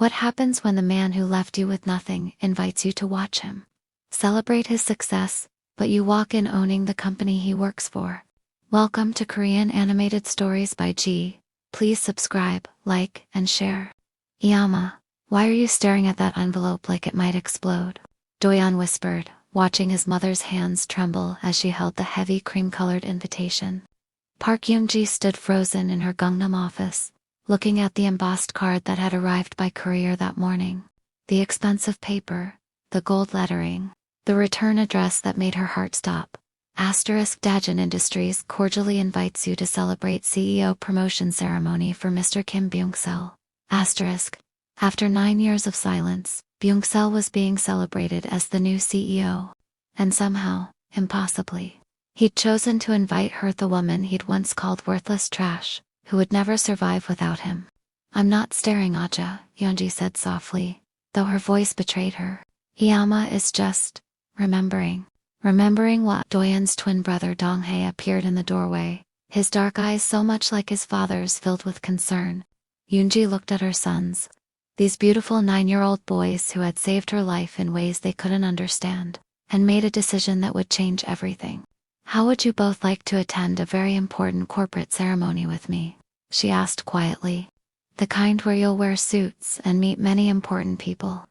What happens when the man who left you with nothing invites you to watch him celebrate his success, but you walk in owning the company he works for? Welcome to Korean Animated Stories by G. Please subscribe, like, and share. Yama, why are you staring at that envelope like it might explode? Doyeon whispered, watching his mother's hands tremble as she held the heavy cream-colored invitation. Park Eunji stood frozen in her Gangnam office, looking at the embossed card that had arrived by courier that morning. The expensive paper, the gold lettering, the return address that made her heart stop. Daejin Industries cordially invites you to celebrate CEO promotion ceremony for Mr. Kim Byungchul. After 9 years of silence, Byungchul was being celebrated as the new CEO. And somehow, impossibly, he'd chosen to invite her, the woman he'd once called worthless trash, who would never survive without him. I'm not staring, Aja, Yeonji said softly, though her voice betrayed her. Iyama is just remembering. Remembering what? Doyeon's twin brother Donghae appeared in the doorway, his dark eyes so much like his father's filled with concern. Yoonji looked at her sons. These beautiful 9-year-old boys who had saved her life in ways they couldn't understand, and made a decision that would change everything. How would you both like to attend a very important corporate ceremony with me? She asked quietly. The kind where you'll wear suits and meet many important people.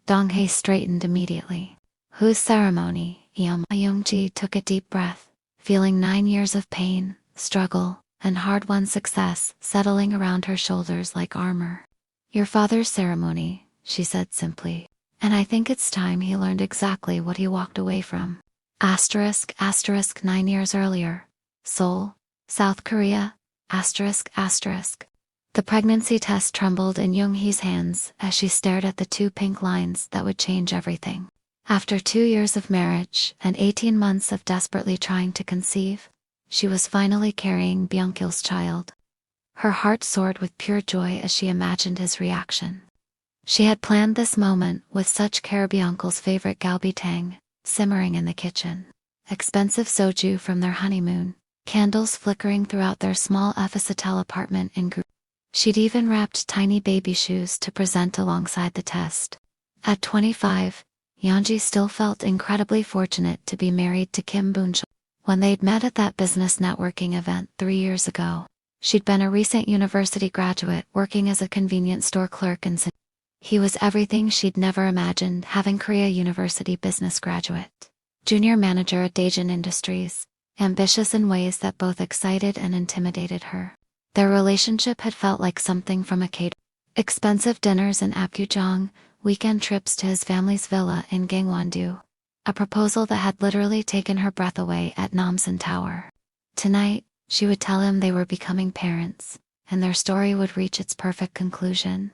Donghae straightened immediately. Whose ceremony? Youngji took a deep breath, feeling 9 years of pain, struggle, and hard-won success settling around her shoulders like armor. Your father's ceremony, she said simply. And I think it's time he learned exactly what he walked away from. *** 9 years earlier. Seoul, South Korea. ***. The pregnancy test trembled in Young-hee's hands as she stared at the 2 pink lines that would change everything. After 2 years of marriage and 18 months of desperately trying to conceive, she was finally carrying Byungchul's child. Her heart soared with pure joy as she imagined his reaction. She had planned this moment with such care. Byungchul's favorite galbitang, simmering in the kitchen. Expensive soju from their honeymoon, candles flickering throughout their small Ephesotel apartment in Gu. She'd even wrapped tiny baby shoes to present alongside the test. At 25, Yeonji still felt incredibly fortunate to be married to Kim Byungchul. When they'd met at that business networking event 3 years ago, she'd been a recent university graduate working as a convenience store clerk in Sin. He was everything she'd never imagined, having Korea University business graduate. Junior manager at Daejin Industries, ambitious in ways that both excited and intimidated her. Their relationship had felt like something from a kdrama. Expensive dinners in Apgujeong, weekend trips to his family's villa in Gangwon-do. A proposal that had literally taken her breath away at Namsan Tower. Tonight, she would tell him they were becoming parents, and their story would reach its perfect conclusion.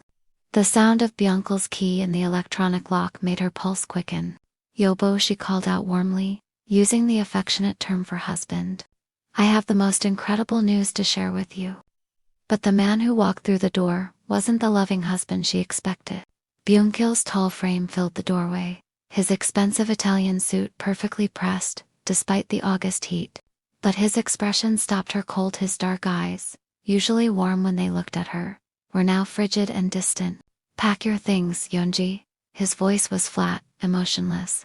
The sound of Byungchul's key in the electronic lock made her pulse quicken. Yobo, she called out warmly, using the affectionate term for husband. I have the most incredible news to share with you. But the man who walked through the door wasn't the loving husband she expected. Byungchul's tall frame filled the doorway, his expensive Italian suit perfectly pressed, despite the August heat. But his expression stopped her cold. His dark eyes, usually warm when they looked at her, were now frigid and distant. Pack your things, Yeonji. His voice was flat, emotionless.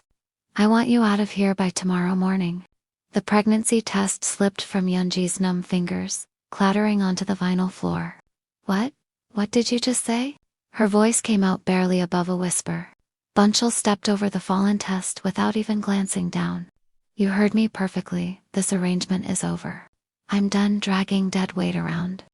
I want you out of here by tomorrow morning. The pregnancy test slipped from Yeonji's numb fingers, clattering onto the vinyl floor. What? What did you just say? Her voice came out barely above a whisper. Byungchul stepped over the fallen test without even glancing down. You heard me perfectly, this arrangement is over. I'm done dragging dead weight around.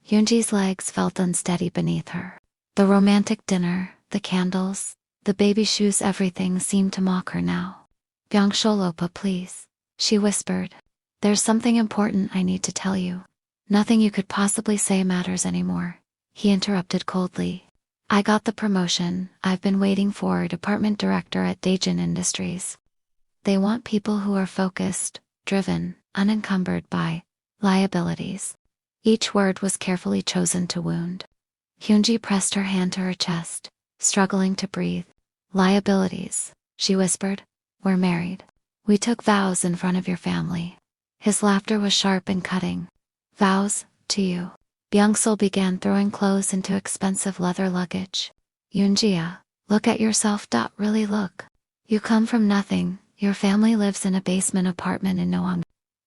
Yeonji's legs felt unsteady beneath her. The romantic dinner, the candles, the baby shoes, everything seemed to mock her now. Byungchul, Oppa, please, she whispered. There's something important I need to tell you. Nothing you could possibly say matters anymore, he interrupted coldly. I got the promotion I've been waiting for, department director at Daejin Industries. They want people who are focused, driven, unencumbered by liabilities. Each word was carefully chosen to wound. Hyunji pressed her hand to her chest, struggling to breathe. Liabilities, she whispered. We're married. We took vows in front of your family. His laughter was sharp and cutting. Vows, to you. Byungchul began throwing clothes into expensive leather luggage. Yoonji, look at yourself. Really look. You come from nothing. Your family lives in a basement apartment in Noang.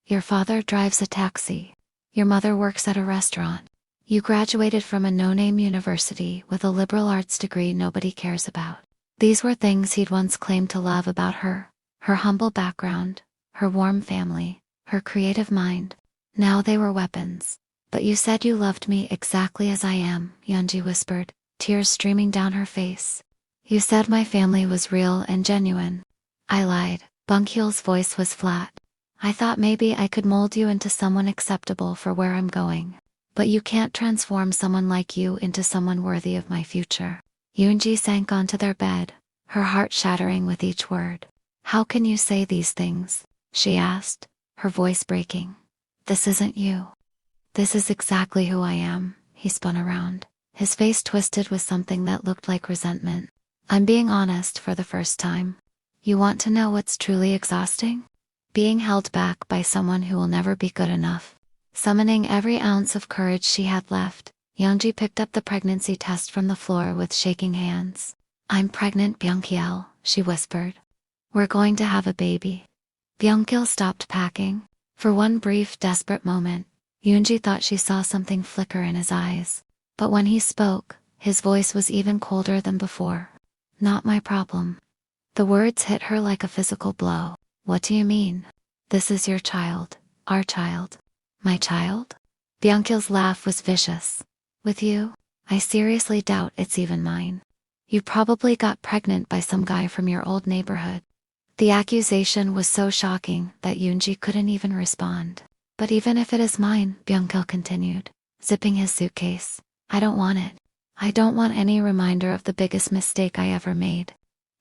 Your father drives a taxi. Your mother works at a restaurant. You graduated from a no-name university with a liberal arts degree nobody cares about. These were things he'd once claimed to love about her. Her humble background, her warm family, her creative mind. Now they were weapons. But you said you loved me exactly as I am, Yeonji whispered, tears streaming down her face. You said my family was real and genuine. I lied. Byungchul's voice was flat. I thought maybe I could mold you into someone acceptable for where I'm going. But you can't transform someone like you into someone worthy of my future. Yoonji sank onto their bed, her heart shattering with each word. How can you say these things? She asked, her voice breaking. This isn't you. This is exactly who I am. He spun around, his face twisted with something that looked like resentment. I'm being honest for the first time. You want to know what's truly exhausting? Being held back by someone who will never be good enough. Summoning every ounce of courage she had left, Yeonji picked up the pregnancy test from the floor with shaking hands. I'm pregnant, Byungchul, she whispered. We're going to have a baby. Byungchul stopped packing. For one brief, desperate moment, Yoonji thought she saw something flicker in his eyes. But when he spoke, his voice was even colder than before. Not my problem. The words hit her like a physical blow. What do you mean? This is your child, our child. My child? Byungchul's laugh was vicious. With you? I seriously doubt it's even mine. You probably got pregnant by some guy from your old neighborhood. The accusation was so shocking that Yoonji couldn't even respond. But even if it is mine, Byungchul continued, zipping his suitcase, I don't want it. I don't want any reminder of the biggest mistake I ever made.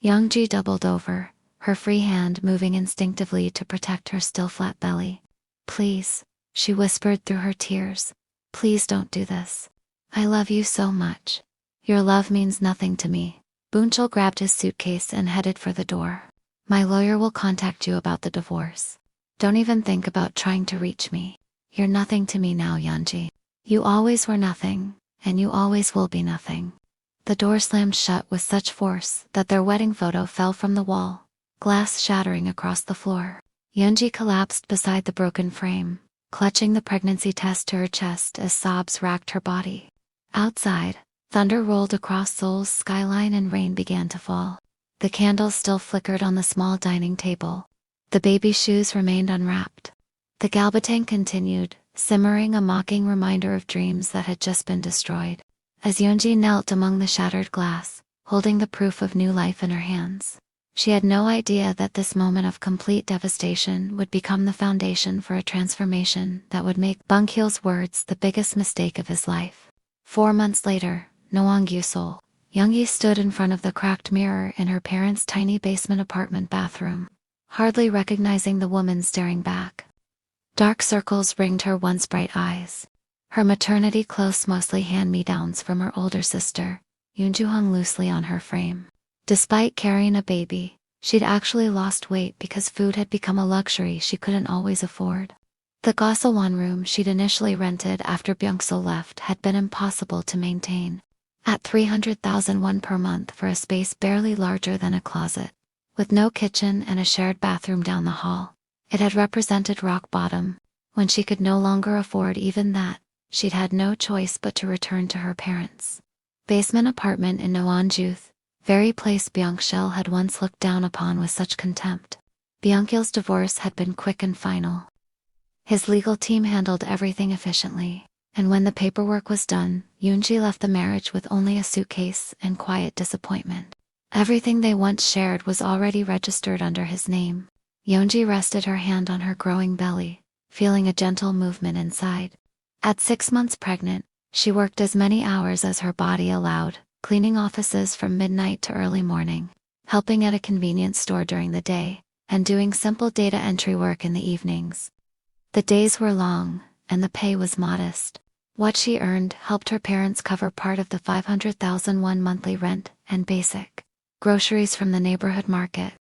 Yoonji doubled over, her free hand moving instinctively to protect her still flat belly. Please, she whispered through her tears. Please don't do this. I love you so much. Your love means nothing to me. Byungchul grabbed his suitcase and headed for the door. My lawyer will contact you about the divorce. Don't even think about trying to reach me. You're nothing to me now, Yeonji. You always were nothing, and you always will be nothing. The door slammed shut with such force that their wedding photo fell from the wall, glass shattering across the floor. Yeonji collapsed beside the broken frame, clutching the pregnancy test to her chest as sobs racked her body. Outside, thunder rolled across Seoul's skyline and rain began to fall. The candles still flickered on the small dining table. The baby shoes remained unwrapped. The galbatang continued, simmering, a mocking reminder of dreams that had just been destroyed. As Yeonji knelt among the shattered glass, holding the proof of new life in her hands, she had no idea that this moment of complete devastation would become the foundation for a transformation that would make Byungchul's words the biggest mistake of his life. 4 months later, Noangyu, Seoul. Yoongi stood in front of the cracked mirror in her parents' tiny basement apartment bathroom, hardly recognizing the woman staring back. Dark circles ringed her once bright eyes. Her maternity clothes, mostly hand-me-downs from her older sister, Yoonju, hung loosely on her frame. Despite carrying a baby, she'd actually lost weight because food had become a luxury she couldn't always afford. The Gosewan room she'd initially rented after Byungchul left had been impossible to maintain. At 300,000 won per month for a space barely larger than a closet, with no kitchen and a shared bathroom down the hall, it had represented rock bottom. When she could no longer afford even that, she'd had no choice but to return to her parents' basement apartment in Noanjuth, very place Byungchul had once looked down upon with such contempt. Byungchul's divorce had been quick and final. His legal team handled everything efficiently, and when the paperwork was done, Yoonji left the marriage with only a suitcase and quiet disappointment. Everything they once shared was already registered under his name. Yeonji rested her hand on her growing belly, feeling a gentle movement inside. At 6 months pregnant, she worked as many hours as her body allowed, cleaning offices from midnight to early morning, helping at a convenience store during the day, and doing simple data entry work in the evenings. The days were long, and the pay was modest. What she earned helped her parents cover part of the 500,000 won monthly rent and basic groceries from the neighborhood market.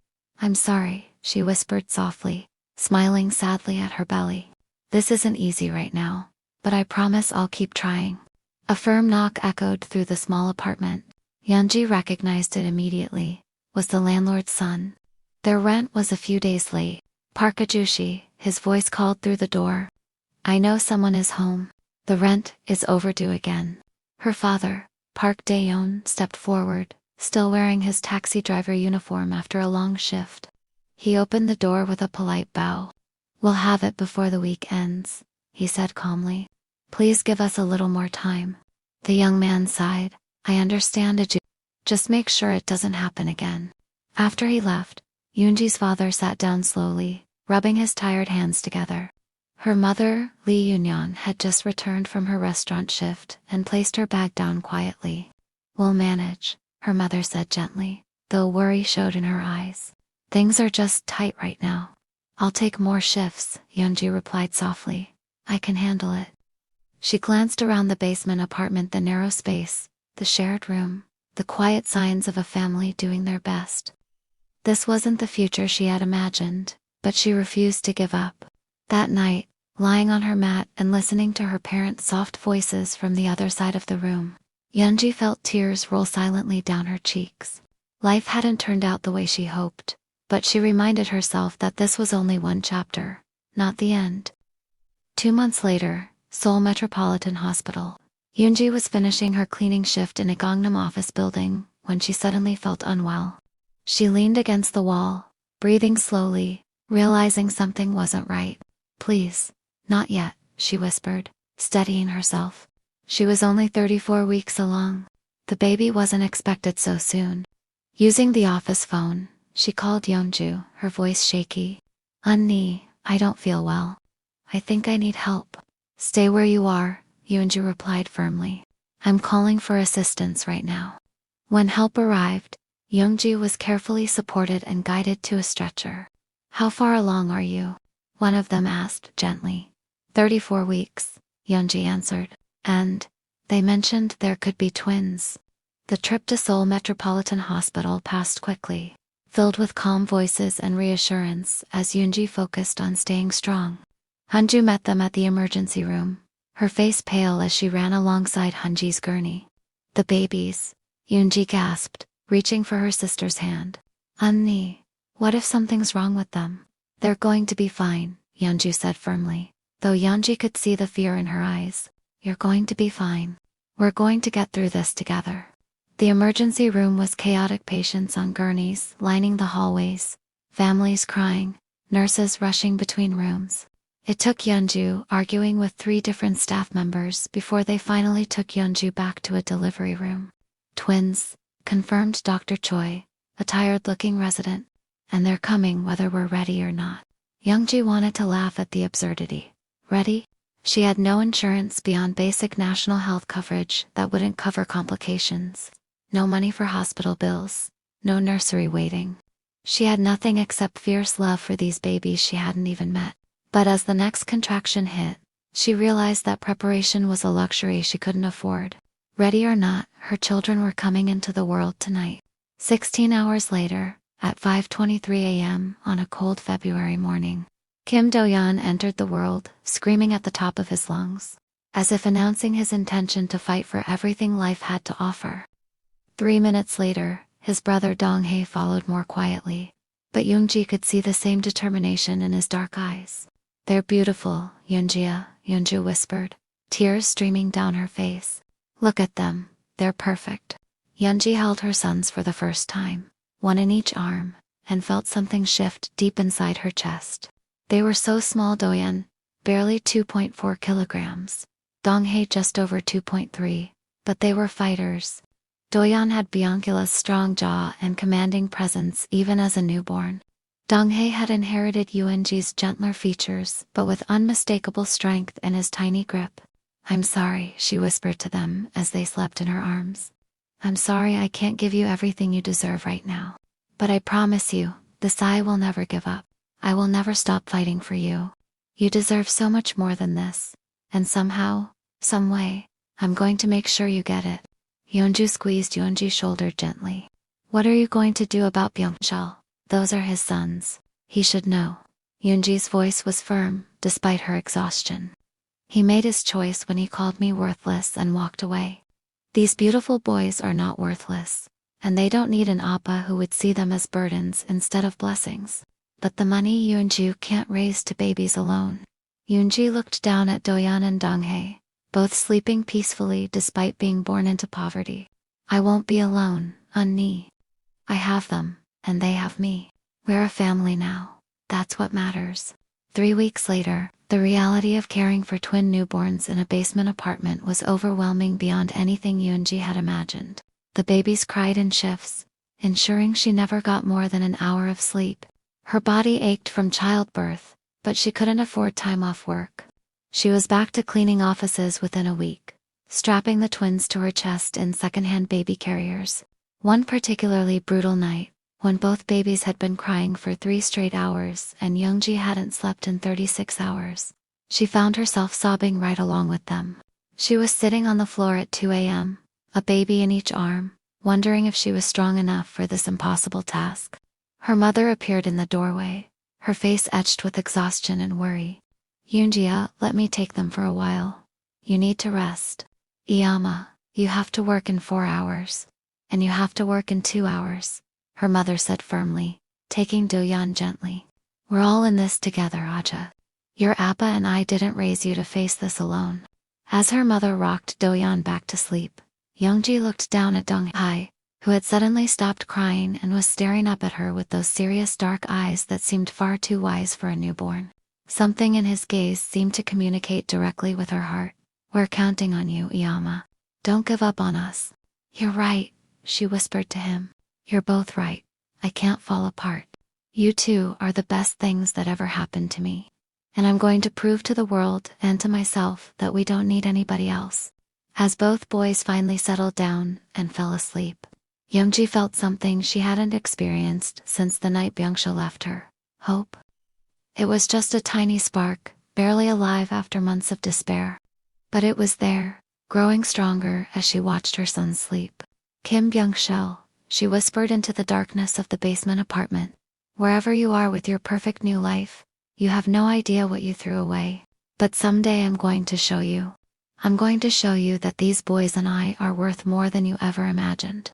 I'm sorry, she whispered softly, smiling sadly at her belly. This isn't easy right now, but I promise I'll keep trying. A firm knock echoed through the small apartment. Yeonji recognized it immediately. Was the landlord's son. Their rent was a few days late. Park Eunji, his voice called through the door. I know someone is home. The rent is overdue again. Her father, Park Daeon, stepped forward, still wearing his taxi driver uniform after a long shift. He opened the door with a polite bow. We'll have it before the week ends, he said calmly. Please give us a little more time. The young man sighed. I understand it. Just make sure it doesn't happen again. After he left, Yoonji's father sat down slowly, rubbing his tired hands together. Her mother, Lee Yoonyeon, had just returned from her restaurant shift and placed her bag down quietly. We'll manage, her mother said gently, though worry showed in her eyes. Things are just tight right now. I'll take more shifts, Yeonji replied softly. I can handle it. She glanced around the basement apartment, the narrow space, the shared room, the quiet signs of a family doing their best. This wasn't the future she had imagined, but she refused to give up. That night, lying on her mat and listening to her parents' soft voices from the other side of the room, Yeonji felt tears roll silently down her cheeks. Life hadn't turned out the way she hoped, but she reminded herself that this was only one chapter, not the end. 2 months later, Seoul Metropolitan Hospital. Yeonji was finishing her cleaning shift in a Gangnam office building when she suddenly felt unwell. She leaned against the wall, breathing slowly, realizing something wasn't right. Please, not yet, she whispered, steadying herself. She was only 34 weeks along. The baby wasn't expected so soon. Using the office phone, she called Yeonju, her voice shaky. Unni, I don't feel well. I think I need help. Stay where you are, Yeonju replied firmly. I'm calling for assistance right now. When help arrived, Yeonju was carefully supported and guided to a stretcher. How far along are you? One of them asked gently. 34 weeks, Yeonji answered. And they mentioned there could be twins. The trip to Seoul Metropolitan Hospital passed quickly, filled with calm voices and reassurance as Yeonji focused on staying strong. Hunju met them at the emergency room, her face pale as she ran alongside Hunji's gurney. The babies, Yeonji gasped, reaching for her sister's hand. Unni, what if something's wrong with them? They're going to be fine, Yeonju said firmly, though Yeonji could see the fear in her eyes. You're going to be fine. We're going to get through this together. The emergency room was chaotic, patients on gurneys lining the hallways, families crying, nurses rushing between rooms. It took Yeonju arguing with 3 different staff members before they finally took Yeonju back to a delivery room. Twins, confirmed Dr. Choi, a tired-looking resident. And they're coming whether we're ready or not. Yeonju wanted to laugh at the absurdity. Ready? She had no insurance beyond basic national health coverage that wouldn't cover complications. No money for hospital bills. No nursery waiting. She had nothing except fierce love for these babies she hadn't even met. But as the next contraction hit, she realized that preparation was a luxury she couldn't afford. Ready or not, her children were coming into the world tonight. 16 hours later, at 5:23 a.m. on a cold February morning, Kim Do-yeon entered the world, screaming at the top of his lungs, as if announcing his intention to fight for everything life had to offer. 3 minutes later, his brother Dong-hae followed more quietly, but Yoonji could see the same determination in his dark eyes. They're beautiful, Yoonjia, Yeonju whispered, tears streaming down her face. Look at them, they're perfect. Yeonji held her sons for the first time, one in each arm, and felt something shift deep inside her chest. They were so small, Do-yeon, barely 2.4 kilograms. Dong-hae just over 2.3, but they were fighters. Do-yeon had Byungchul's strong jaw and commanding presence even as a newborn. Dong-hae had inherited Yoonji's gentler features but with unmistakable strength in his tiny grip. I'm sorry, she whispered to them as they slept in her arms. I'm sorry I can't give you everything you deserve right now. But I promise you, the Sai will never give up. I will never stop fighting for you. You deserve so much more than this. And somehow, some way, I'm going to make sure you get it. Yeonju squeezed Yoonji's shoulder gently. What are you going to do about Byungchul? Those are his sons. He should know. Yoonji's voice was firm, despite her exhaustion. He made his choice when he called me worthless and walked away. These beautiful boys are not worthless, and they don't need an appa who would see them as burdens instead of blessings. But the money Yoonju can't raise two babies alone. Yoonji looked down at Doyeon and Donghae, both sleeping peacefully despite being born into poverty. I won't be alone, Unni. I have them, and they have me. We're a family now. That's what matters. 3 weeks later, the reality of caring for twin newborns in a basement apartment was overwhelming beyond anything Yoonji had imagined. The babies cried in shifts, ensuring she never got more than an hour of sleep. Her body ached from childbirth, but she couldn't afford time off work. She was back to cleaning offices within a week, strapping the twins to her chest in secondhand baby carriers. One particularly brutal night, when both babies had been crying for 3 straight hours and Yoonji hadn't slept in 36 hours, she found herself sobbing right along with them. She was sitting on the floor at 2 a.m., a baby in each arm, wondering if she was strong enough for this impossible task. Her mother appeared in the doorway, her face etched with exhaustion and worry. Yoonji, let me take them for a while. You need to rest. Iyama, you have to work in 4 hours. And you have to work in 2 hours, her mother said firmly, taking Doyeon gently. We're all in this together, Aja. Your appa and I didn't raise you to face this alone. As her mother rocked Doyeon back to sleep, Yoonji looked down at Donghae, who had suddenly stopped crying and was staring up at her with those serious dark eyes that seemed far too wise for a newborn. Something in his gaze seemed to communicate directly with her heart. We're counting on you, Iyama. Don't give up on us. You're right, she whispered to him. You're both right. I can't fall apart. You two are the best things that ever happened to me. And I'm going to prove to the world and to myself that we don't need anybody else. As both boys finally settled down and fell asleep, Yoonji felt something she hadn't experienced since the night Byungchul left her. Hope. It was just a tiny spark, barely alive after months of despair. But it was there, growing stronger as she watched her son sleep. Kim Byungchul, she whispered into the darkness of the basement apartment. Wherever you are with your perfect new life, you have no idea what you threw away. But someday I'm going to show you. I'm going to show you that these boys and I are worth more than you ever imagined.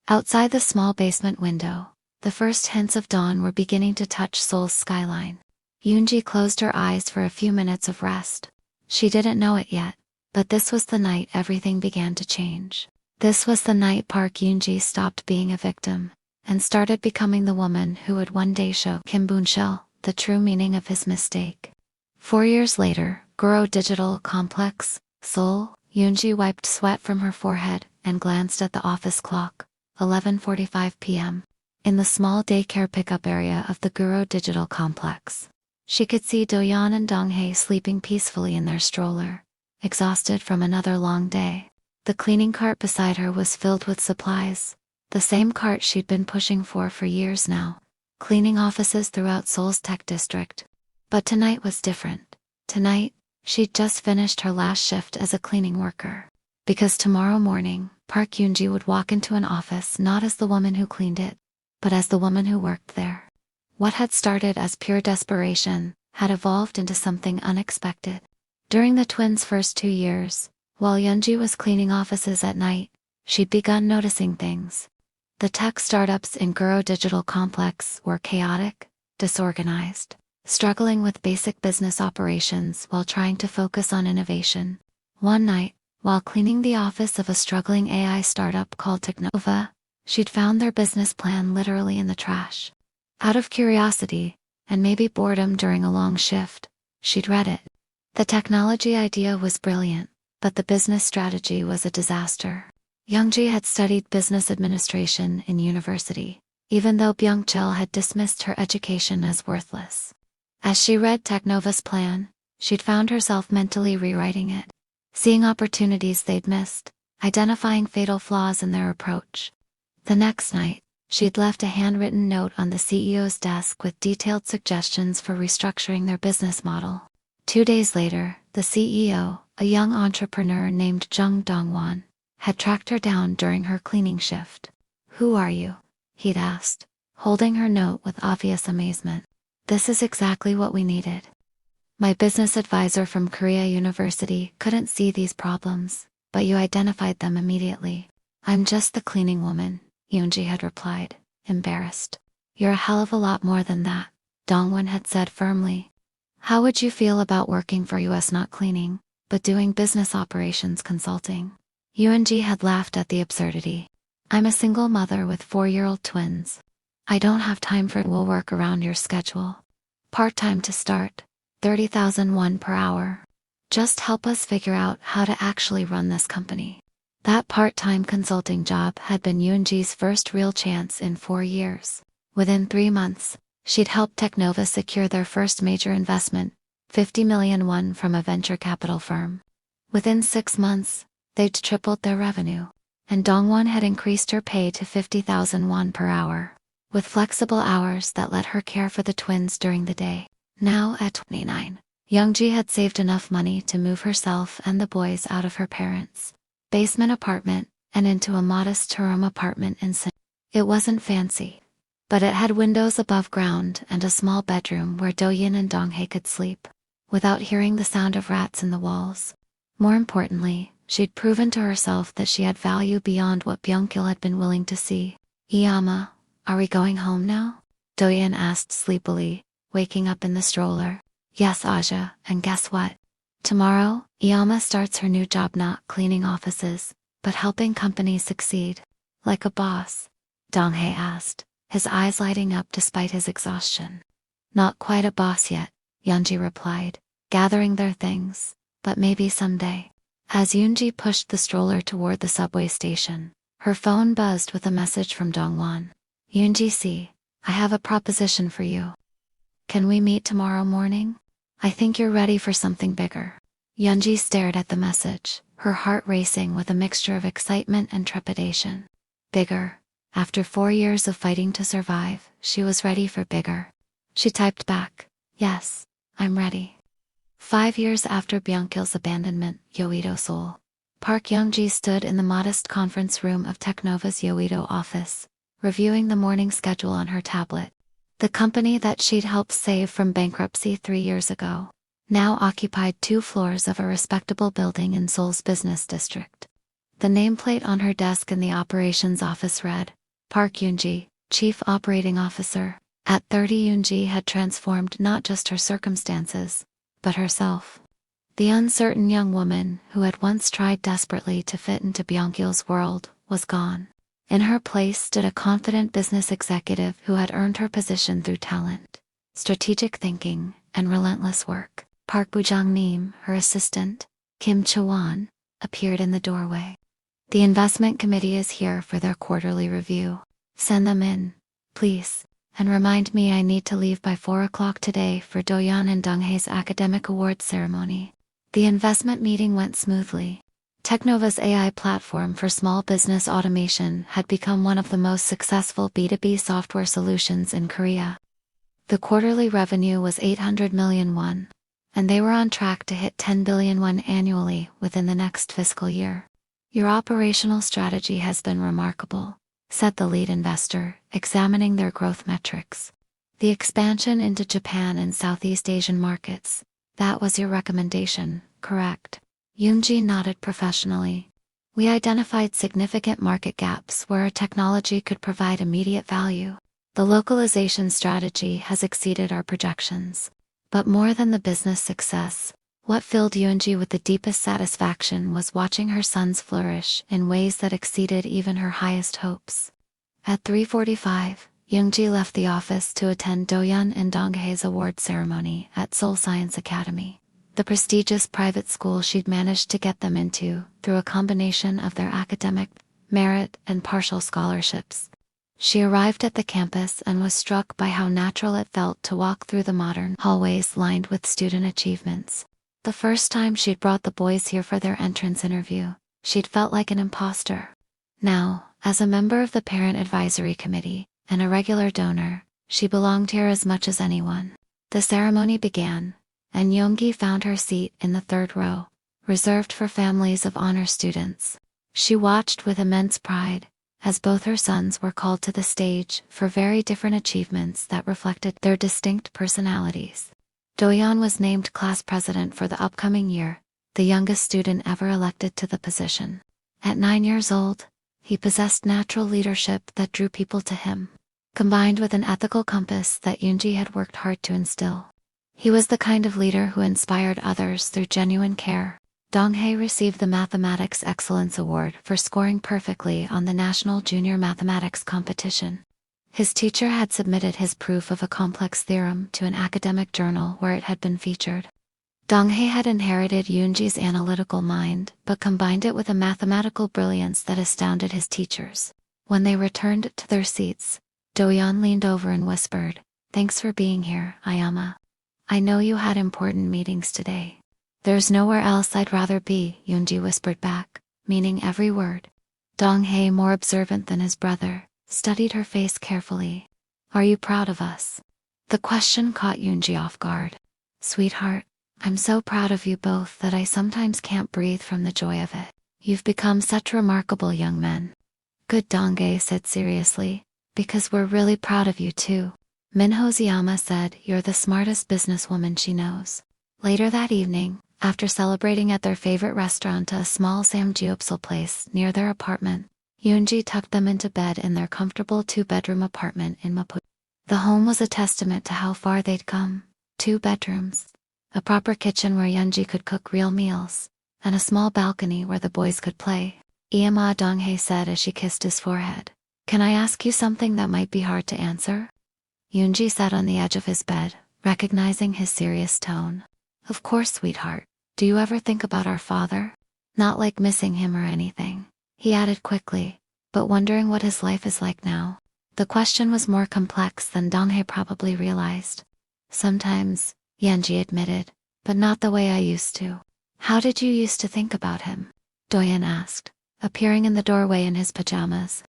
Outside the small basement window, the first hints of dawn were beginning to touch Seoul's skyline. Yoonji closed her eyes for a few minutes of rest. She didn't know it yet, but this was the night everything began to change. This was the night Park Eunji stopped being a victim and started becoming the woman who would one day show Kim Byungchul the true meaning of his mistake. 4 years later, Guro Digital Complex, Seoul, Yoonji wiped sweat from her forehead and glanced at the office clock, 11:45 p.m. In the small daycare pickup area of the Guro Digital Complex, she could see Doyeon and Donghae sleeping peacefully in their stroller, exhausted from another long day. The cleaning cart beside her was filled with supplies, the same cart she'd been pushing for years now, cleaning offices throughout Seoul's tech district. But tonight was different. Tonight, she'd just finished her last shift as a cleaning worker. Because tomorrow morning, Park Eunji would walk into an office not as the woman who cleaned it, but as the woman who worked there. What had started as pure desperation had evolved into something unexpected. During the twins' first 2 years, while Eunji was cleaning offices at night, she'd begun noticing things. The tech startups in Guro Digital Complex were chaotic, disorganized, struggling with basic business operations while trying to focus on innovation. One night, while cleaning the office of a struggling AI startup called Teknova, she'd found their business plan literally in the trash. Out of curiosity, and maybe boredom during a long shift, she'd read it. The technology idea was brilliant, but the business strategy was a disaster. Yoonji had studied business administration in university, even though Byungchul had dismissed her education as worthless. As she read Teknova's plan, she'd found herself mentally rewriting it, seeing opportunities they'd missed, identifying fatal flaws in their approach. The next night, she'd left a handwritten note on the CEO's desk with detailed suggestions for restructuring their business model. 2 days later, the CEO, a young entrepreneur named Jung Dongwon, had tracked her down during her cleaning shift. "Who are you?" he'd asked, holding her note with obvious amazement. "This is exactly what we needed. My business advisor from Korea University couldn't see these problems. but you identified them immediately. I'm just the cleaning woman, Eunji had replied, embarrassed. You're a hell of a lot more than that, Dongwon had said firmly. How would you feel about working for US not cleaning, but doing business operations consulting? Eunji had laughed at the absurdity. I'm a single mother with 4-year-old twins. I don't have time for it. We'll work around your schedule. Part-time to start, 30,000 won per hour. Just help us figure out how to actually run this company. That part-time consulting job had been Eunji's first real chance in 4 years. Within 3 months, she'd helped Technova secure their first major investment, 50 million won from a venture capital firm. Within 6 months, they'd tripled their revenue, and Dongwon had increased her pay to 50,000 won per hour, with flexible hours that let her care for the twins during the day. Now at 29, Youngji had saved enough money to move herself and the boys out of her parents' basement apartment and into a modest two-room apartment in Sin. It wasn't fancy, but it had windows above ground and a small bedroom where Do-yin and Dong-hae could sleep, without hearing the sound of rats in the walls. More importantly, she'd proven to herself that she had value beyond what Byungchul had been willing to see. Iyama, are we going home now? Do-yin asked sleepily, waking up in the stroller. Yes, Aja, and guess what? Tomorrow, Iyama starts her new job, not cleaning offices, but helping companies succeed. Like a boss? Dong-hae asked, his eyes lighting up despite his exhaustion. Not quite a boss yet, Eunji replied, gathering their things, but maybe someday. As Eunji pushed the stroller toward the subway station, her phone buzzed with a message from Dongwon. Eunji see, I have a proposition for you. Can we meet tomorrow morning? I think you're ready for something bigger. Eunji stared at the message, her heart racing with a mixture of excitement and trepidation. Bigger. After 4 years of fighting to survive, she was ready for bigger. She typed back, yes, I'm ready. 5 years after Byungchul's abandonment, Yoido Seoul. Park Eunji stood in the modest conference room of Technova's Yoido office, reviewing the morning schedule on her tablet. The company that she'd helped save from bankruptcy 3 years ago now occupied 2 floors of a respectable building in Seoul's business district. The nameplate on her desk in the operations office read, Park Eunji, Chief Operating Officer. At 30, Eunji had transformed not just her circumstances, but herself. The uncertain young woman who had once tried desperately to fit into Byungchul's world was gone. In her place stood a confident business executive who had earned her position through talent, strategic thinking, and relentless work. Park Bujang-nim, her assistant, Kim Chaewon, appeared in the doorway. The investment committee is here for their quarterly review. Send them in, please, and remind me I need to leave by 4 o'clock today for Do-yeon and Dong-hae's academic awards ceremony. The investment meeting went smoothly. Technova's AI platform for small business automation had become one of the most successful B2B software solutions in Korea. The quarterly revenue was 800 million won, and they were on track to hit 10 billion won annually within the next fiscal year. Your operational strategy has been remarkable, said the lead investor, examining their growth metrics. The expansion into Japan and Southeast Asian markets, that was your recommendation, correct? Eunji nodded professionally. We identified significant market gaps where our technology could provide immediate value. The localization strategy has exceeded our projections. But more than the business success, what filled Eunji with the deepest satisfaction was watching her sons flourish in ways that exceeded even her highest hopes. At 3:45, Eunji left the office to attend Do-yeon and Dong-hae's award ceremony at Seoul Science Academy, the prestigious private school she'd managed to get them into through a combination of their academic merit and partial scholarships. She arrived at the campus and was struck by how natural it felt to walk through the modern hallways lined with student achievements. The first time she'd brought the boys here for their entrance interview, she'd felt like an imposter. Now, as a member of the Parent Advisory Committee and a regular donor, she belonged here as much as anyone. The ceremony began, and Yoongi found her seat in the 3rd row, reserved for families of honor students. She watched with immense pride, as both her sons were called to the stage for very different achievements that reflected their distinct personalities. Do-yeon was named class president for the upcoming year, the youngest student ever elected to the position. At 9 years old, he possessed natural leadership that drew people to him, combined with an ethical compass that Eunji had worked hard to instill. He was the kind of leader who inspired others through genuine care. Dong-hae received the Mathematics Excellence Award for scoring perfectly on the National Junior Mathematics Competition. His teacher had submitted his proof of a complex theorem to an academic journal where it had been featured. Dong-hae had inherited Yoonji's analytical mind, but combined it with a mathematical brilliance that astounded his teachers. When they returned to their seats, Do-yeon leaned over and whispered, "Thanks for being here, Ayama. I know you had important meetings today." "There's nowhere else I'd rather be," Yoonji whispered back, meaning every word. Dong-hae, more observant than his brother, studied her face carefully. "Are you proud of us?" The question caught Yoonji off guard. "Sweetheart, I'm so proud of you both that I sometimes can't breathe from the joy of it. You've become such remarkable young men." "Good," Dong-hae said seriously, "because we're really proud of you too." Minho Ziyama said, "You're the smartest businesswoman she knows." Later that evening, after celebrating at their favorite restaurant, a small samgyeopsal place near their apartment, Yoonji tucked them into bed in their comfortable 2-bedroom apartment in Mapo. The home was a testament to how far they'd come. 2 bedrooms, a proper kitchen where Yoonji could cook real meals, and a small balcony where the boys could play. "Iyama," Dong-hae said as she kissed his forehead, "can I ask you something that might be hard to answer?" Yoonji sat on the edge of his bed, recognizing his serious tone. "Of course, sweetheart. Do you ever think about our father? Not like missing him or anything," he added quickly, "but wondering what his life is like now." The question was more complex than Dong-hae probably realized. "Sometimes," Yoonji admitted, "but not the way I used to." "How did you used to think about him?" Do-yeon asked, appearing in the doorway in his pajamas.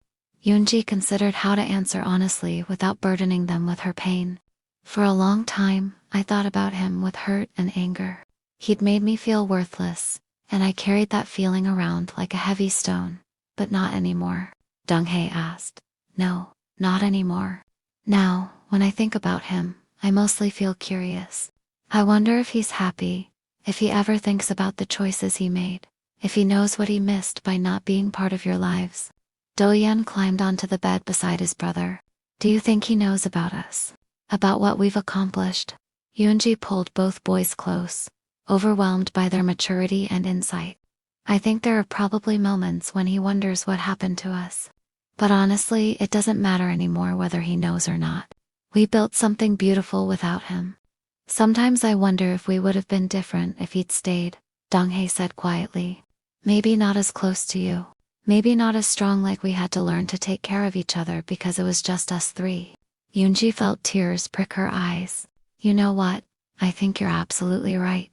Yoonji considered how to answer honestly without burdening them with her pain. "For a long time, I thought about him with hurt and anger. He'd made me feel worthless, and I carried that feeling around like a heavy stone. But not anymore." Dong-hae asked. "No, not anymore. Now, when I think about him, I mostly feel curious. I wonder if he's happy, if he ever thinks about the choices he made, if he knows what he missed by not being part of your lives." Do-yeon climbed onto the bed beside his brother. "Do you think he knows about us? About what we've accomplished?" Yoonji pulled both boys close, overwhelmed by their maturity and insight. "I think there are probably moments when he wonders what happened to us. But honestly, it doesn't matter anymore whether he knows or not. We built something beautiful without him. Sometimes I wonder if we would have been different if he'd stayed," Dong-hae said quietly. "Maybe not as close to you. Maybe not as strong, like we had to learn to take care of each other because it was just us 3. Yoonji felt tears prick her eyes. "You know what? I think you're absolutely right.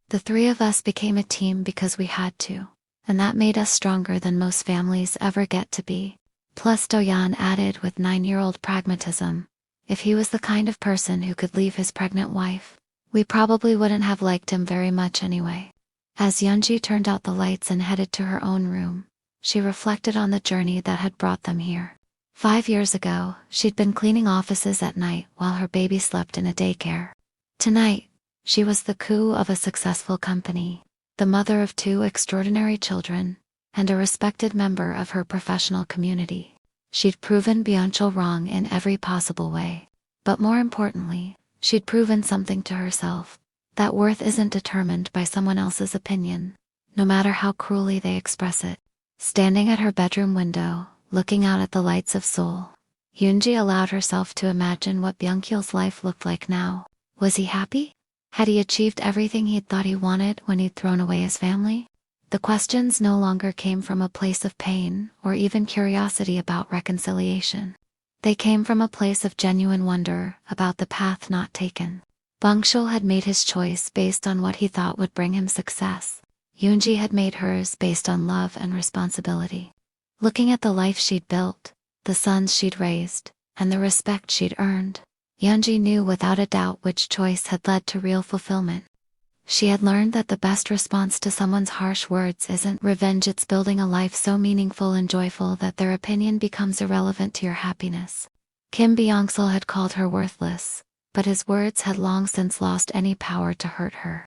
The 3 of us became a team because we had to, and that made us stronger than most families ever get to be." Plus, Do-yeon added with 9-year-old pragmatism, "If he was the kind of person who could leave his pregnant wife, we probably wouldn't have liked him very much anyway." As Yoonji turned out the lights and headed to her own room, she reflected on the journey that had brought them here. 5 years ago, she'd been cleaning offices at night while her baby slept in a daycare. Tonight, she was the coup of a successful company, the mother of 2 extraordinary children, and a respected member of her professional community. She'd proven Byungchul wrong in every possible way. But more importantly, she'd proven something to herself, that worth isn't determined by someone else's opinion, no matter how cruelly they express it. Standing at her bedroom window, looking out at the lights of Seoul, Yoonji allowed herself to imagine what Byungchul's life looked like now. Was he happy? Had he achieved everything he'd thought he wanted when he'd thrown away his family? The questions no longer came from a place of pain or even curiosity about reconciliation. They came from a place of genuine wonder about the path not taken. Byungchul had made his choice based on what he thought would bring him success. Yoonji had made hers based on love and responsibility. Looking at the life she'd built, the sons she'd raised, and the respect she'd earned, Yoonji knew without a doubt which choice had led to real fulfillment. She had learned that the best response to someone's harsh words isn't revenge, it's building a life so meaningful and joyful that their opinion becomes irrelevant to your happiness. Kim Byungchul had called her worthless, but his words had long since lost any power to hurt her.